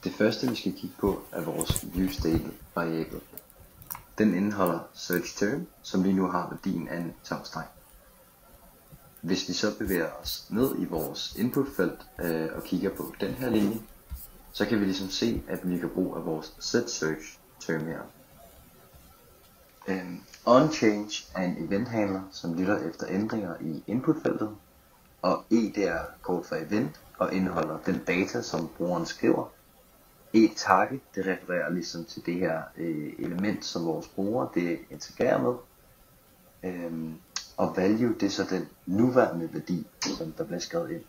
Det første vi skal kigge på er vores viewStable variabel. Den indeholder searchTerm, som lige nu har værdien af en tom streg. Hvis vi så bevæger os ned i vores inputfelt og kigger på den her linje, så kan vi ligesom se, at vi kan bruge af vores setSearchTerm her. OnChange er en eventhandler, som lytter efter ændringer i inputfeltet, og E er kort for event og indeholder den data, som brugeren skriver. E-target, det refererer ligesom til det her element, som vores bruger det integrerer med. Og value, det er så den nuværende værdi, som der bliver skrevet ind.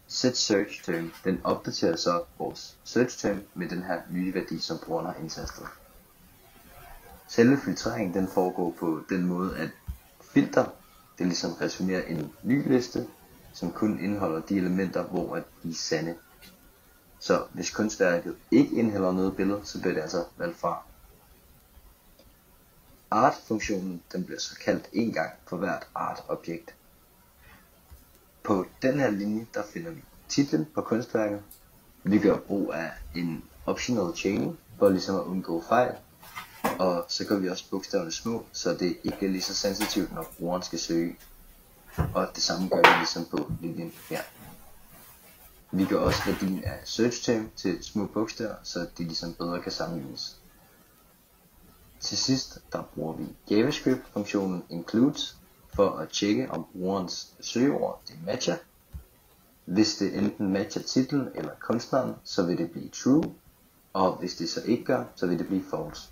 setSearchTerm, den opdaterer så vores searchTerm med den her nye værdi, som brugeren har indtastet. Selve filtreringen, den foregår på den måde, at filter, det ligesom returnerer en ny liste, som kun indeholder de elementer, hvor at de er sande. Så hvis kunstværket ikke indeholder noget billede, så bliver det altså valgt fra. Art-funktionen, den bliver så kaldt en gang for hvert art-objekt. På den her linje, der finder vi titlen på kunstværket. Vi gør brug af en optional chaining, for ligesom at undgå fejl. Og så gør vi også bogstaverne små, så det ikke bliver lige så sensitivt, når brugeren skal søge. Og det samme gør vi ligesom på linjen her. Vi gør også værdien af searchTerm til små bogstaver, så de ligesom bedre kan sammenlignes. Til sidst, der bruger vi JavaScript-funktionen includes for at tjekke, om brugerens søgeord det matcher. Hvis det enten matcher titlen eller kunstneren, så vil det blive true, og hvis det så ikke gør, så vil det blive false.